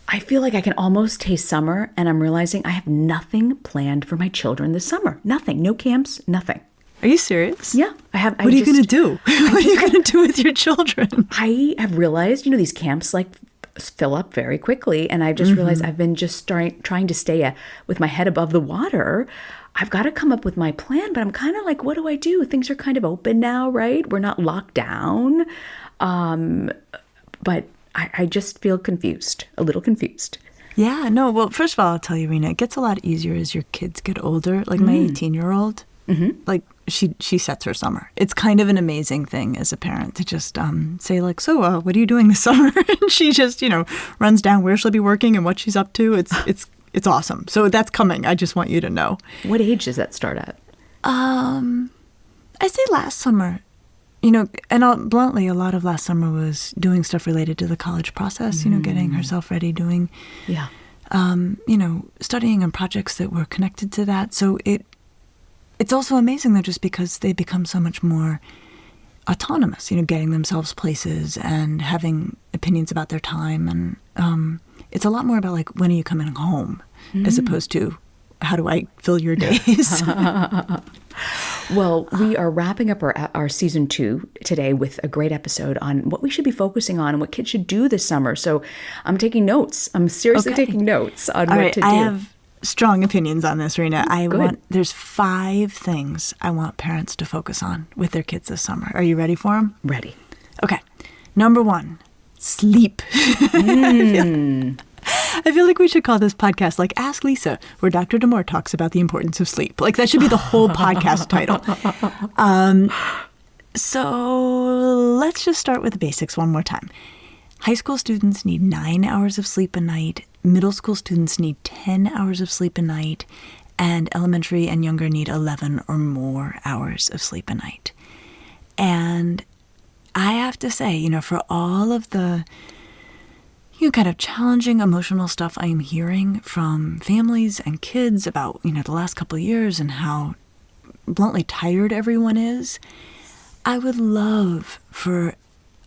I feel like I can almost taste summer, and I'm realizing I have nothing planned for my children this summer. Nothing. No camps, nothing. Are you serious? Yeah, I have. What are you going to do? What are you going to do with your children? I have realized, these camps like fill up very quickly, and I just realized I've been just trying to stay with my head above the water. I've got to come up with my plan, but I'm kind of like, what do I do? Things are kind of open now, right? We're not locked down. But I just feel confused, a little confused. Yeah, no, well, first of all, I'll tell you, Reena, it gets a lot easier as your kids get older. Like my 18-year-old, like she sets her summer. It's kind of an amazing thing as a parent to just say like, so what are you doing this summer? And she just, runs down where she'll be working and what she's up to. It's awesome. So that's coming. I just want you to know. What age does that start at? I say last summer. Bluntly, a lot of last summer was doing stuff related to the college process, getting herself ready, doing, studying on projects that were connected to that. So it's also amazing, though, just because they become so much more autonomous, getting themselves places and having opinions about their time. And it's a lot more about, like, when are you coming home, as opposed to how do I fill your days? Well, we are wrapping up our season 2 today with a great episode on what we should be focusing on and what kids should do this summer. So I'm taking notes. I'm seriously taking notes on what to do. I have strong opinions on this, Reena. There's 5 things I want parents to focus on with their kids this summer. Are you ready for them? Ready. Okay. Number 1, sleep. I feel like we should call this podcast like Ask Lisa, where Dr. D'Amour talks about the importance of sleep. Like that should be the whole podcast title. So let's just start with the basics one more time. High school students need 9 hours of sleep a night. Middle school students need 10 hours of sleep a night. And elementary and younger need 11 or more hours of sleep a night. And I have to say, for all of the kind of challenging emotional stuff I am hearing from families and kids about, the last couple of years and how bluntly tired everyone is, I would love for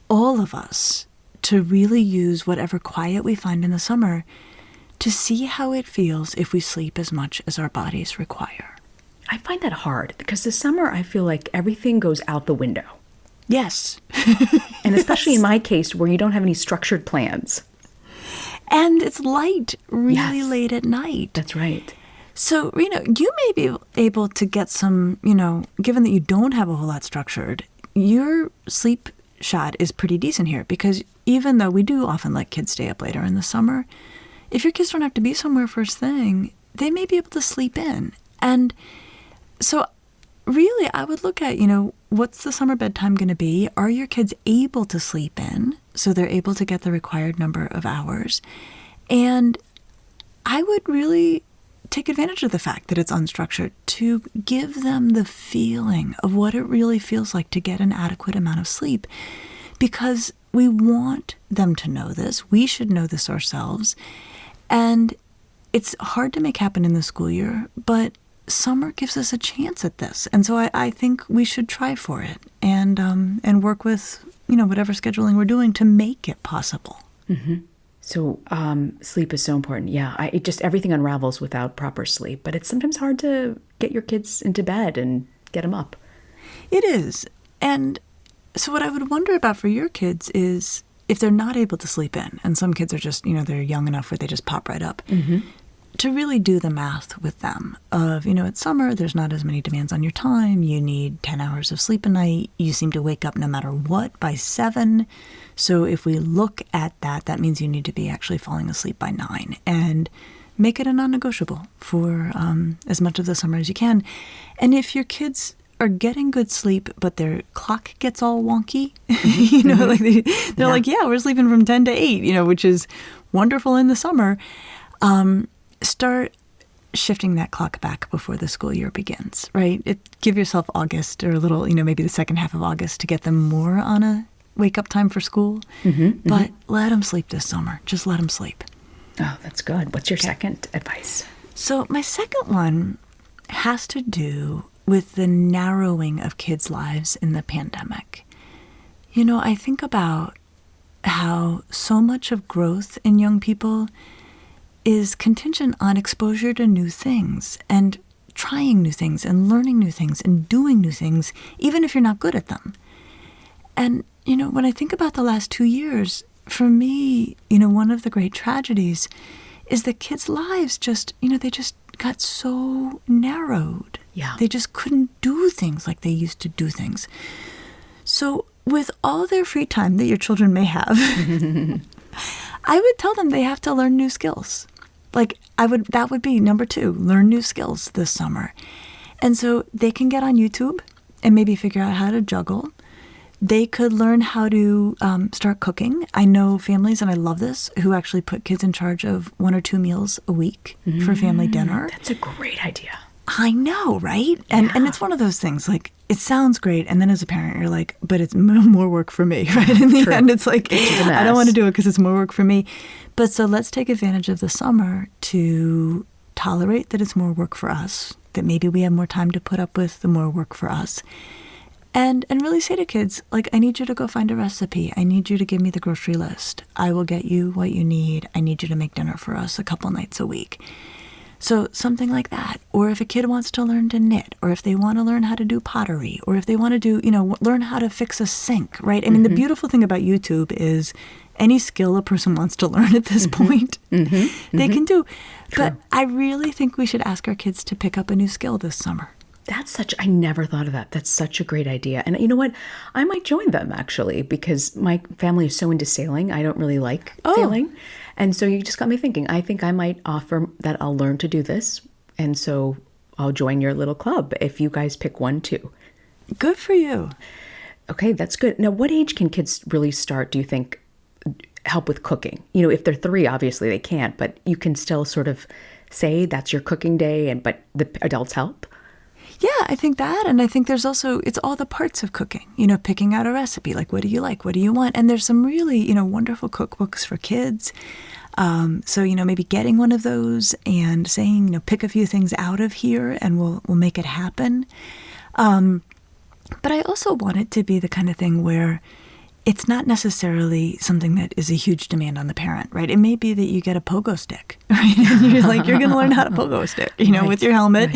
all of us to really use whatever quiet we find in the summer to see how it feels if we sleep as much as our bodies require. I find that hard because this summer I feel like everything goes out the window. Yes. And especially in my case where you don't have any structured plans. And it's light really late at night. That's right. So, Reena, you may be able to get some, given that you don't have a whole lot structured, your sleep shot is pretty decent here because even though we do often let kids stay up later in the summer, if your kids don't have to be somewhere first thing, they may be able to sleep in. And so really, I would look at, what's the summer bedtime going to be? Are your kids able to sleep in so they're able to get the required number of hours? And I would really take advantage of the fact that it's unstructured to give them the feeling of what it really feels like to get an adequate amount of sleep, because we want them to know this. We should know this ourselves. And it's hard to make happen in the school year, but summer gives us a chance at this. And so I think we should try for it and work with, whatever scheduling we're doing to make it possible. Mm-hmm. So sleep is so important. Yeah, everything unravels without proper sleep. But it's sometimes hard to get your kids into bed and get them up. It is. And so what I would wonder about for your kids is if they're not able to sleep in, and some kids are just, they're young enough where they just pop right up, to really do the math with them of, it's summer, there's not as many demands on your time, you need 10 hours of sleep a night, you seem to wake up no matter what by 7. So if we look at that, that means you need to be actually falling asleep by 9 and make it a non-negotiable for as much of the summer as you can. And if your kids are getting good sleep, but their clock gets all wonky, like they're like, yeah, we're sleeping from 10 to 8, which is wonderful in the summer. Start shifting that clock back before the school year begins, right? Give yourself August or a little, maybe the second half of August to get them more on a wake-up time for school. But let them sleep this summer. Just let them sleep. Oh, that's good. What's your second advice? So my second one has to do with the narrowing of kids' lives in the pandemic. I think about how so much of growth in young people is contingent on exposure to new things and trying new things and learning new things and doing new things, even if you're not good at them. And, when I think about the last 2 years, for me, one of the great tragedies is that kids' lives just, they just got so narrowed. Yeah. They just couldn't do things like they used to do things. So with all their free time that your children may have, I would tell them they have to learn new skills. That would be number 2, learn new skills this summer. And so they can get on YouTube and maybe figure out how to juggle. They could learn how to start cooking. I know families, and I love this, who actually put kids in charge of 1 or 2 meals a week for family dinner. That's a great idea. I know, right? And it's one of those things, it sounds great, and then as a parent, you're like, but it's more work for me, right? In the end, it's like, I don't want to do it because it's more work for me. But so let's take advantage of the summer to tolerate that it's more work for us, that maybe we have more time to put up with the more work for us. And really say to kids, I need you to go find a recipe. I need you to give me the grocery list. I will get you what you need. I need you to make dinner for us a couple nights a week. So something like that. Or if a kid wants to learn to knit, or if they want to learn how to do pottery, or if they want to do, learn how to fix a sink, right? I mean, the beautiful thing about YouTube is any skill a person wants to learn at this point, they can do. True. But I really think we should ask our kids to pick up a new skill this summer. I never thought of that. That's such a great idea. And you know what? I might join them actually, because my family is so into sailing. I don't really like sailing. And so you just got me thinking, I think I might offer that I'll learn to do this. And so I'll join your little club if you guys pick one too. Good for you. Okay, that's good. Now, what age can kids really start, do you think, help with cooking? If they're 3, obviously they can't, but you can still sort of say that's your cooking day, but the adults help? Yeah, I think that. And I think there's also, it's all the parts of cooking, picking out a recipe, what do you like? What do you want? And there's some really, wonderful cookbooks for kids. So, maybe getting one of those and saying, pick a few things out of here and we'll make it happen. But I also want it to be the kind of thing where it's not necessarily something that is a huge demand on the parent, right? It may be that you get a pogo stick, right? And you're going to learn how to pogo stick, right, with your helmet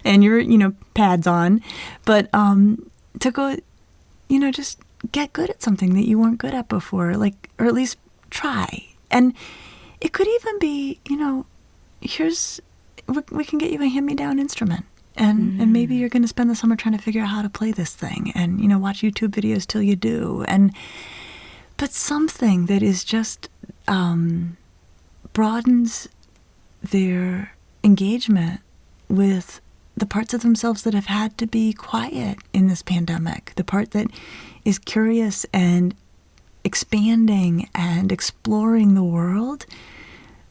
and your, pads on. But to go, just get good at something that you weren't good at before, or at least try. And it could even be, we can get you a hand-me-down instrument. And maybe you're going to spend the summer trying to figure out how to play this thing and, watch YouTube videos till you do. But something that is just broadens their engagement with the parts of themselves that have had to be quiet in this pandemic, the part that is curious and expanding and exploring the world.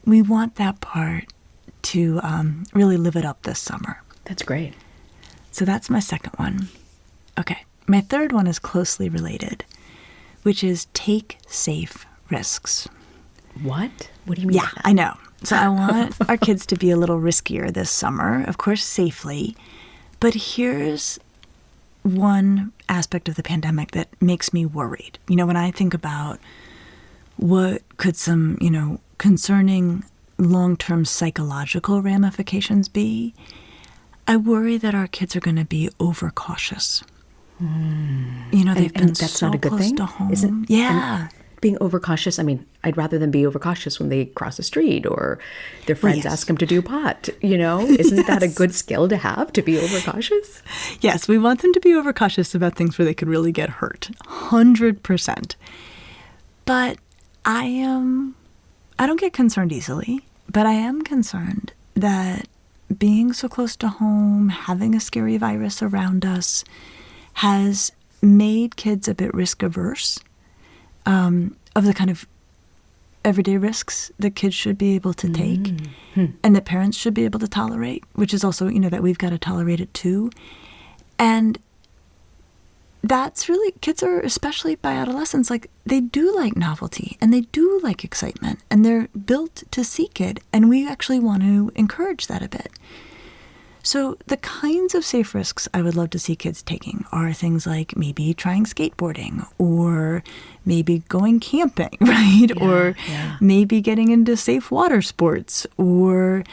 We want that part to really live it up this summer. That's great. So that's my second one. Okay. My third one is closely related, which is take safe risks. What? What do you mean? Yeah, I know. So I want our kids to be a little riskier this summer, of course, safely. But here's one aspect of the pandemic that makes me worried. When I think about what could some, concerning long-term psychological ramifications be, I worry that our kids are going to be overcautious. They've been that's so not a good close thing, to home. isn't? Yeah. And being overcautious, I'd rather them be overcautious when they cross the street or their friends ask them to do pot, Isn't that a good skill to have, to be overcautious? Yes, we want them to be overcautious about things where they could really get hurt. 100%. But I don't get concerned easily, but I am concerned that being so close to home, having a scary virus around us, has made kids a bit risk averse of the kind of everyday risks that kids should be able to take and that parents should be able to tolerate, which is also, that we've got to tolerate it too. And that's really, kids are, especially by adolescents, they do like novelty and they do like excitement and they're built to seek it. And we actually want to encourage that a bit. So the kinds of safe risks I would love to see kids taking are things like maybe trying skateboarding or maybe going camping, right? Yeah, or maybe getting into safe water sports or,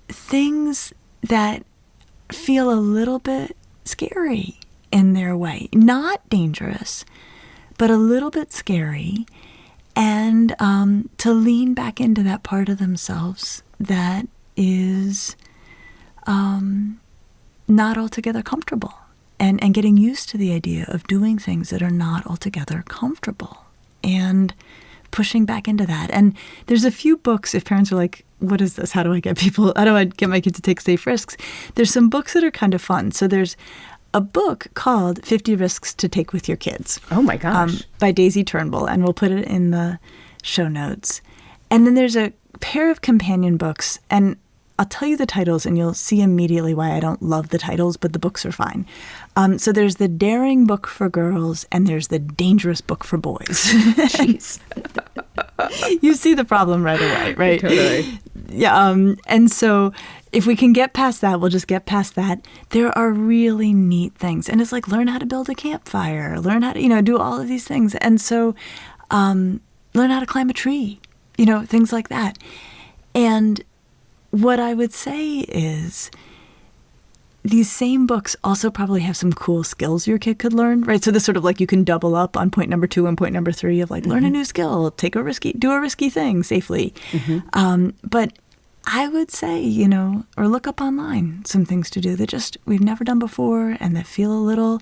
things that feel a little bit scary in their way. Not dangerous, but a little bit scary. And to lean back into that part of themselves that is not altogether comfortable and getting used to the idea of doing things that are not altogether comfortable and pushing back into that. And there's a few books, if parents are like, what is this? How do I get my kids to take safe risks? There's some books that are kind of fun. So there's a book called 50 Risks to Take with Your Kids. Oh my gosh. By Daisy Turnbull, and we'll put it in the show notes. And then there's a pair of companion books, and I'll tell you the titles and you'll see immediately why I don't love the titles, but the books are fine. So there's the daring book for girls and there's the dangerous book for boys. Jeez. You see the problem right away, right? Totally. Yeah. And so if we can get past that, we'll just get past that. There are really neat things. And it's like learn how to build a campfire, learn how to, do all of these things. And so learn how to climb a tree, things like that. And what I would say is these same books also probably have some cool skills your kid could learn, right? So this sort of like you can double up on point number 2 and point number 3 of like learn a new skill, do a risky thing safely. But I would say, or look up online some things to do that we've never done before and that feel a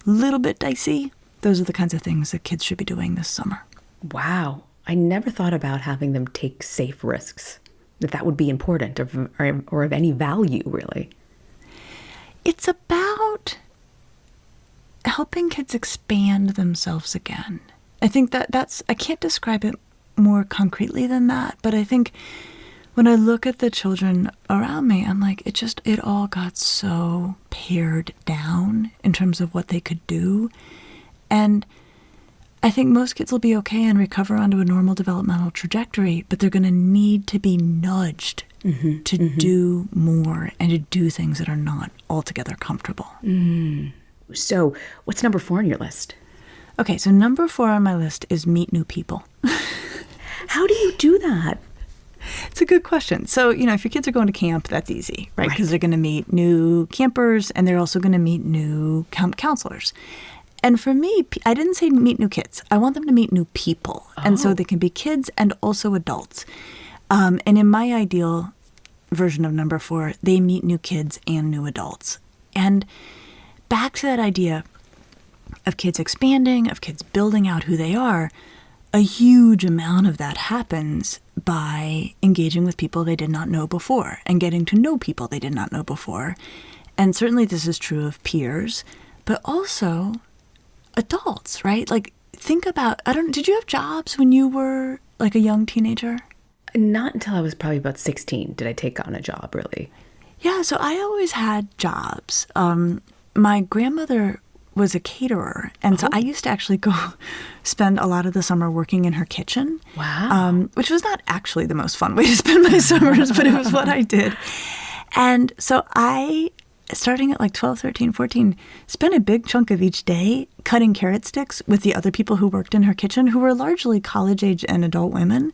little bit dicey. Those are the kinds of things that kids should be doing this summer. Wow. I never thought about having them take safe risks, that would be important or of any value, really. It's about helping kids expand themselves again. I think I can't describe it more concretely than that, but I think when I look at the children around me, I'm like, it all got so pared down in terms of what they could do. And I think most kids will be okay and recover onto a normal developmental trajectory, but they're going to need to be nudged to do more and to do things that are not altogether comfortable. So what's number 4 on your list? Okay, so number 4 on my list is meet new people. How do you do that? It's a good question. So, if your kids are going to camp, that's easy, right? Because they're going to meet new campers and they're also going to meet new camp counselors. And for me, I didn't say meet new kids. I want them to meet new people. Oh. And so they can be kids and also adults. And in my ideal version of number 4, they meet new kids and new adults. And back to that idea of kids expanding, of kids building out who they are, a huge amount of that happens by engaging with people they did not know before and getting to know people they did not know before. And certainly this is true of peers, but also adults, right? Like, think about, did you have jobs when you were like a young teenager? Not until I was probably about 16 did I take on a job, really. Yeah, so I always had jobs. My grandmother was a caterer, and so I used to actually go spend a lot of the summer working in her kitchen. Wow. Which was not actually the most fun way to spend my summers, but it was what I did. And so I, starting at like 12, 13, 14, spent a big chunk of each day cutting carrot sticks with the other people who worked in her kitchen, who were largely college-age and adult women.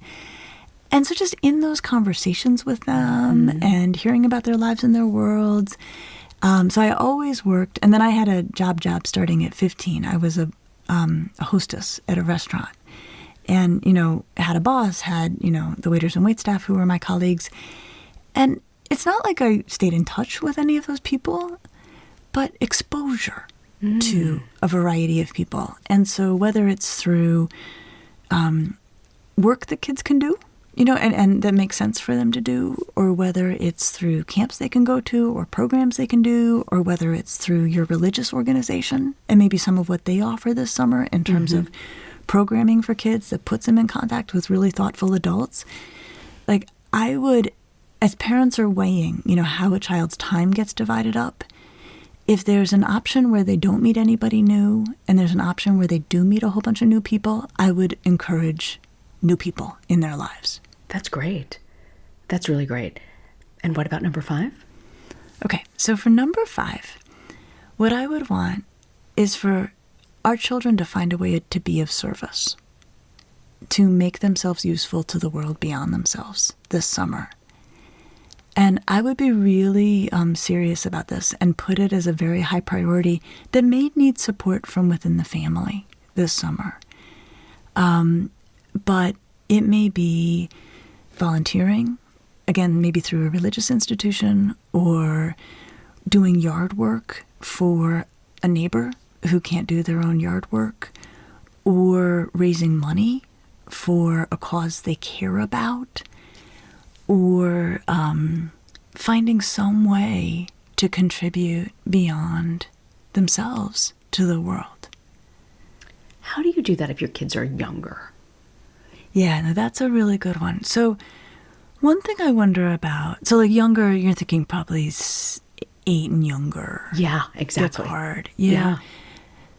And so just in those conversations with them and hearing about their lives and their worlds. So I always worked. And then I had a job starting at 15. I was a hostess at a restaurant. And, had a boss, had, the waiters and waitstaff who were my colleagues. And it's not like I stayed in touch with any of those people, but exposure to a variety of people. And so whether it's through work that kids can do, and that makes sense for them to do, or whether it's through camps they can go to or programs they can do, or whether it's through your religious organization and maybe some of what they offer this summer in terms of programming for kids that puts them in contact with really thoughtful adults. Like, I would, as parents are weighing, how a child's time gets divided up, if there's an option where they don't meet anybody new and there's an option where they do meet a whole bunch of new people, I would encourage new people in their lives. That's great. That's really great. And what about number 5? Okay, so for number 5, what I would want is for our children to find a way to be of service, to make themselves useful to the world beyond themselves this summer. And I would be really serious about this and put it as a very high priority that may need support from within the family this summer. But it may be volunteering, again, maybe through a religious institution, or doing yard work for a neighbor who can't do their own yard work, or raising money for a cause they care about, or finding some way to contribute beyond themselves to the world. How do you do that if your kids are younger? Yeah, no, that's a really good one. So one thing I wonder about, so like younger, you're thinking probably 8 and younger. Yeah, exactly. That's hard. Yeah.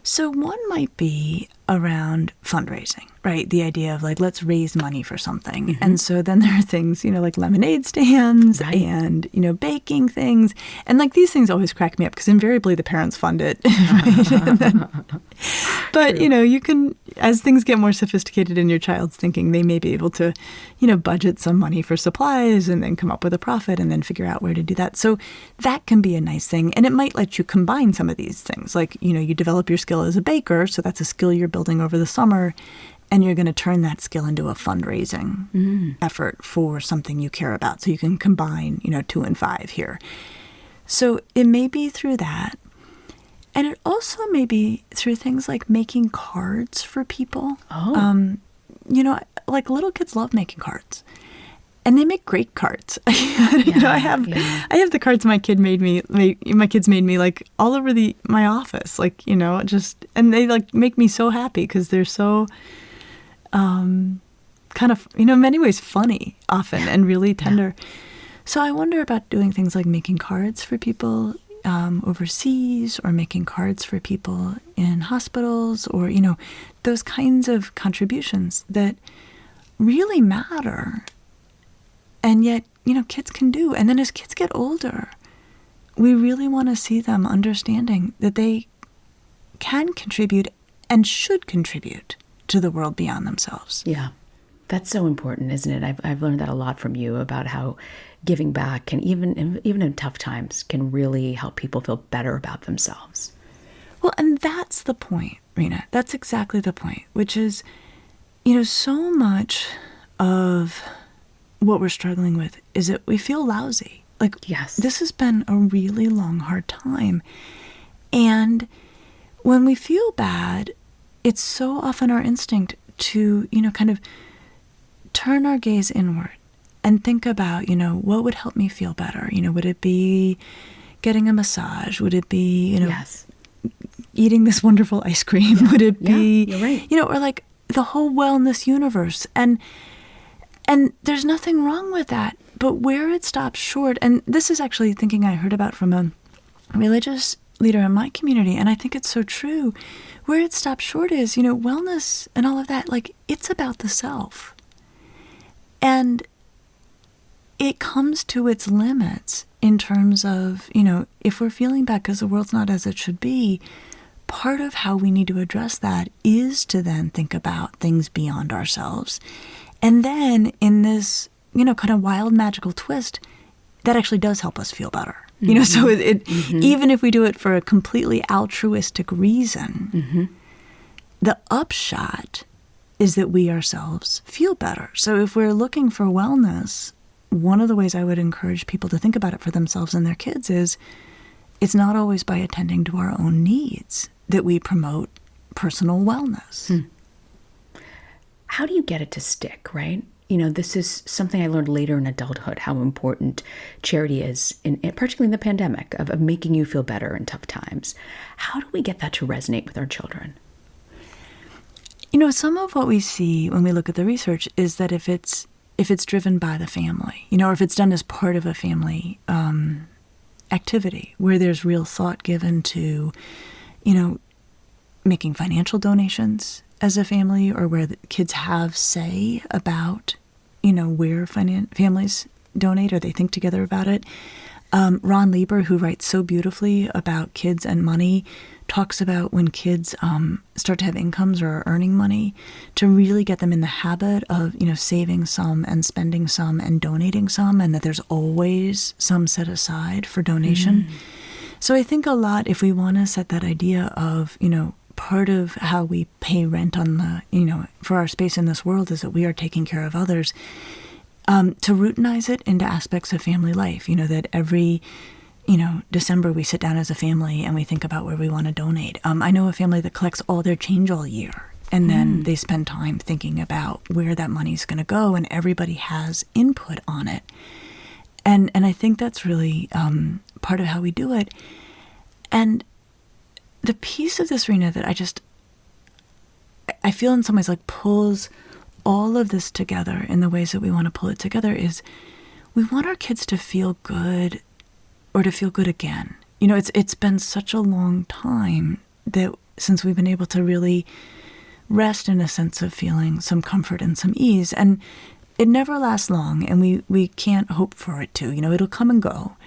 So one might be around fundraising, right? The idea of like, let's raise money for something. Mm-hmm. And so then there are things, like lemonade stands, right, and, baking things. And like these things always crack me up because invariably the parents fund it. Right? But, True. You can, as things get more sophisticated in your child's thinking, they may be able to, budget some money for supplies and then come up with a profit and then figure out where to do that. So that can be a nice thing. And it might let you combine some of these things. Like, you develop your skill as a baker. So that's a skill you're building over the summer. And you're going to turn that skill into a fundraising effort for something you care about. So you can combine, 2 and 5 here. So it may be through that. And it also may be through things like making cards for people. Oh. Like little kids love making cards. And they make great cards. I have the cards my kids made me like all over my office, and they like make me so happy because they're so kind of, in many ways funny often and really tender. Yeah. So I wonder about doing things like making cards for people overseas, or making cards for people in hospitals, or, those kinds of contributions that really matter. And yet, kids can do. And then as kids get older, we really want to see them understanding that they can contribute and should contribute to the world beyond themselves. Yeah. That's so important, isn't it? I've learned that a lot from you about how giving back can, even in tough times, can really help people feel better about themselves. Well, and that's the point, Reena. That's exactly the point, which is, so much of what we're struggling with is that we feel lousy. Like, yes, this has been a really long, hard time. And when we feel bad, it's so often our instinct to, kind of turn our gaze inward and think about, what would help me feel better? Would it be getting a massage? Would it be, yes, eating this wonderful ice cream? Yeah. Would it be, you're right, or like the whole wellness universe? And there's nothing wrong with that. But where it stops short, and this is actually thinking I heard about from a religious leader in my community, and I think it's so true, where it stops short is, wellness and all of that, like, it's about the self. And it comes to its limits in terms of, if we're feeling bad because the world's not as it should be, part of how we need to address that is to then think about things beyond ourselves. And then in this, kind of wild magical twist, that actually does help us feel better. So even if we do it for a completely altruistic reason, the upshot is that we ourselves feel better. So if we're looking for wellness, one of the ways I would encourage people to think about it for themselves and their kids is it's not always by attending to our own needs that we promote personal wellness. How do you get it to stick, right? This is something I learned later in adulthood, how important charity is, particularly in the pandemic, of making you feel better in tough times. How do we get that to resonate with our children? Some of what we see when we look at the research is that if it's driven by the family, or if it's done as part of a family activity where there's real thought given to, making financial donations as a family, or where the kids have say about, where families donate or they think together about it. Ron Lieber, who writes so beautifully about kids and money, talks about when kids start to have incomes or are earning money, to really get them in the habit of, saving some and spending some and donating some, and that there's always some set aside for donation. So I think a lot, if we want to set that idea of, part of how we pay rent on the, for our space in this world is that we are taking care of others, to routinize it into aspects of family life, that every, December we sit down as a family and we think about where we want to donate. I know a family that collects all their change all year, and then they spend time thinking about where that money's going to go, and everybody has input on it. And I think that's really part of how we do it. And the piece of this, Reena, that I feel in some ways like pulls all of this together in the ways that we want to pull it together is we want our kids to feel good, or to feel good again. It's been such a long time that since we've been able to really rest in a sense of feeling some comfort and some ease. And it never lasts long, and we can't hope for it to. It'll come and go.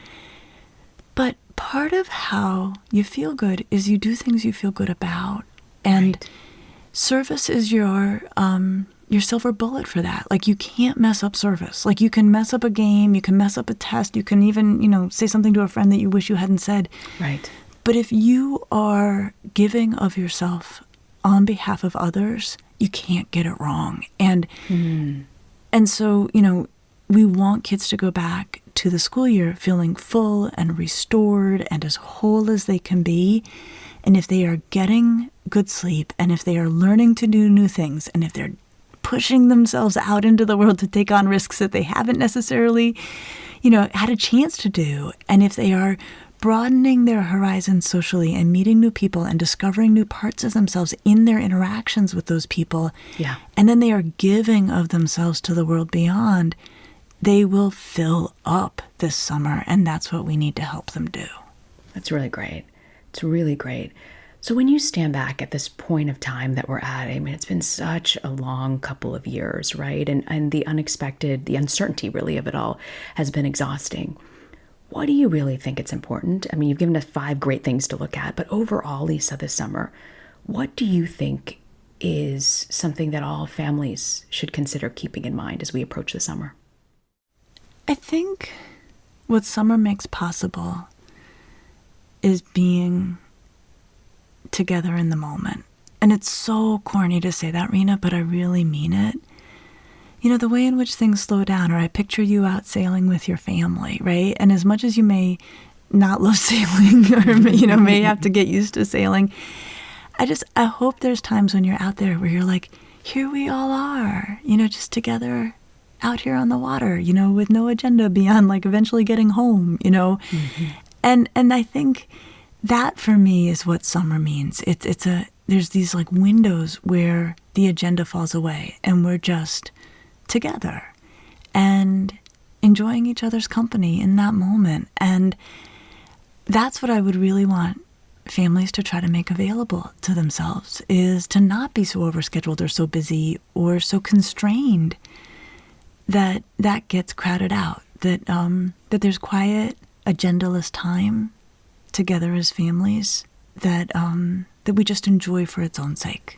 But part of how you feel good is you do things you feel good about. And service is your silver bullet for that. Like, you can't mess up service. Like, you can mess up a game, you can mess up a test, you can even, say something to a friend that you wish you hadn't said. Right. But if you are giving of yourself on behalf of others, you can't get it wrong. And so, we want kids to go back to the school year feeling full and restored and as whole as they can be. And if they are getting good sleep, and if they are learning to do new things, and if they're pushing themselves out into the world to take on risks that they haven't necessarily, had a chance to do, and if they are broadening their horizons socially and meeting new people and discovering new parts of themselves in their interactions with those people, and then they are giving of themselves to the world beyond, they will fill up this summer, and that's what we need to help them do. That's really great. It's really great. So when you stand back at this point of time that we're at, it's been such a long couple of years, right? And the unexpected, the uncertainty really of it all has been exhausting. What do you really think it's important? You've given us 5 great things to look at, but overall, Lisa, this summer, what do you think is something that all families should consider keeping in mind as we approach the summer? I think what summer makes possible is being together in the moment. And it's so corny to say that, Reena, but I really mean it. The way in which things slow down, or I picture you out sailing with your family, right? And as much as you may not love sailing, or, may have to get used to sailing, I hope there's times when you're out there where you're like, here we all are, just together out here on the water, with no agenda beyond like eventually getting home, And I think that for me is what summer means. There's these like windows where the agenda falls away and we're just together and enjoying each other's company in that moment. And that's what I would really want families to try to make available to themselves, is to not be so overscheduled or so busy or so constrained that gets crowded out, that there's quiet, agendaless time together as families that we just enjoy for its own sake.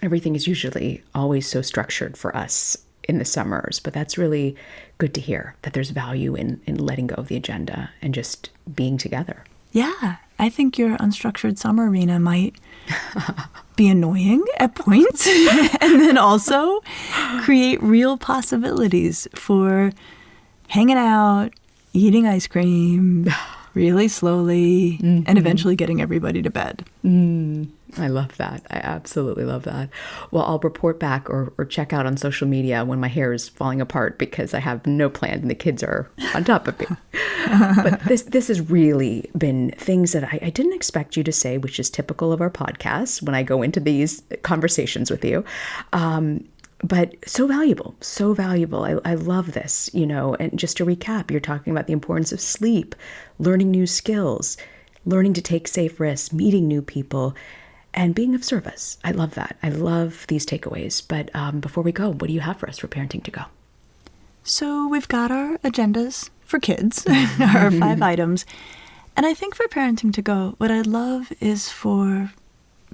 Everything is usually always so structured for us in the summers, but that's really good to hear, that there's value in letting go of the agenda and just being together. Yeah, I think your unstructured summer, Reena, might be annoying at points and then also create real possibilities for hanging out, eating ice cream really slowly, and eventually getting everybody to bed. I love that. I absolutely love that. Well, I'll report back or check out on social media when my hair is falling apart, because I have no plan and the kids are on top of me. But this has really been things that I didn't expect you to say, which is typical of our podcast when I go into these conversations with you. But so valuable, so valuable. I love this, and just to recap, you're talking about the importance of sleep, learning new skills, learning to take safe risks, meeting new people, and being of service. I love that. I love these takeaways. But before we go, what do you have for us for Parenting to Go? So we've got our agendas for kids, our 5 items. And I think for parenting to go, what I'd love is for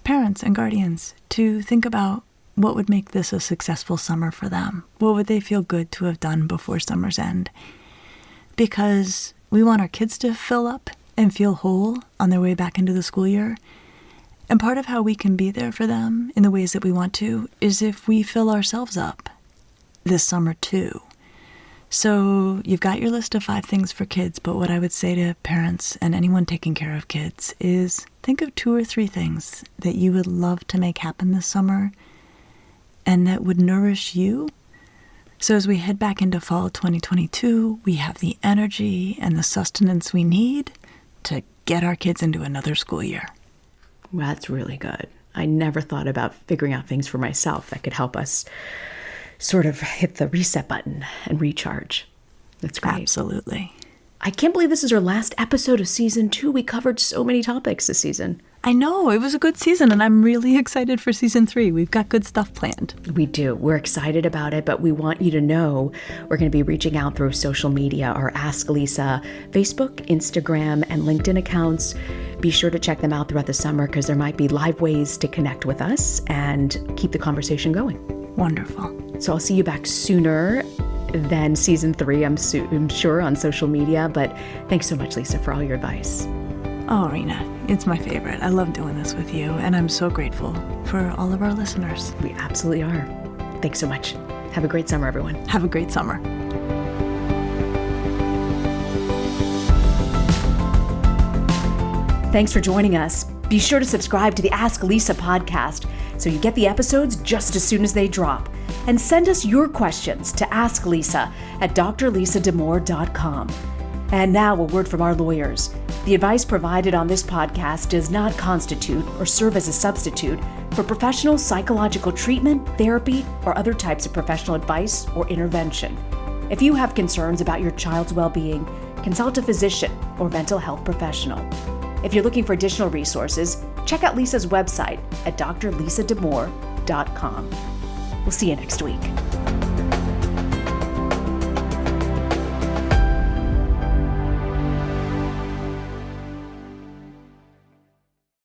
parents and guardians to think about what would make this a successful summer for them. What would they feel good to have done before summer's end? Because we want our kids to fill up and feel whole on their way back into the school year. And part of how we can be there for them in the ways that we want to is if we fill ourselves up this summer too. So you've got your list of 5 things for kids, but what I would say to parents and anyone taking care of kids is think of 2 or 3 things that you would love to make happen this summer and that would nourish you. So as we head back into fall 2022, we have the energy and the sustenance we need to get our kids into another school year. That's really good. I never thought about figuring out things for myself that could help us sort of hit the reset button and recharge. That's great. Absolutely. I can't believe this is our last episode of season 2. We covered so many topics this season. I know, it was a good season, and I'm really excited for season 3. We've got good stuff planned. We do. We're excited about it, but we want you to know we're going to be reaching out through social media, our Ask Lisa Facebook, Instagram, and LinkedIn accounts. Be sure to check them out throughout the summer because there might be live ways to connect with us and keep the conversation going. Wonderful. So I'll see you back sooner than season 3, I'm sure, on social media. But thanks so much, Lisa, for all your advice. Oh, Reena, it's my favorite. I love doing this with you, and I'm so grateful for all of our listeners. We absolutely are. Thanks so much. Have a great summer, everyone. Have a great summer. Thanks for joining us. Be sure to subscribe to the Ask Lisa podcast so you get the episodes just as soon as they drop. And send us your questions to asklisa@drlisadamore.com. And now a word from our lawyers. The advice provided on this podcast does not constitute or serve as a substitute for professional psychological treatment, therapy, or other types of professional advice or intervention. If you have concerns about your child's well-being, consult a physician or mental health professional. If you're looking for additional resources, check out Lisa's website at drlisadamore.com. We'll see you next week.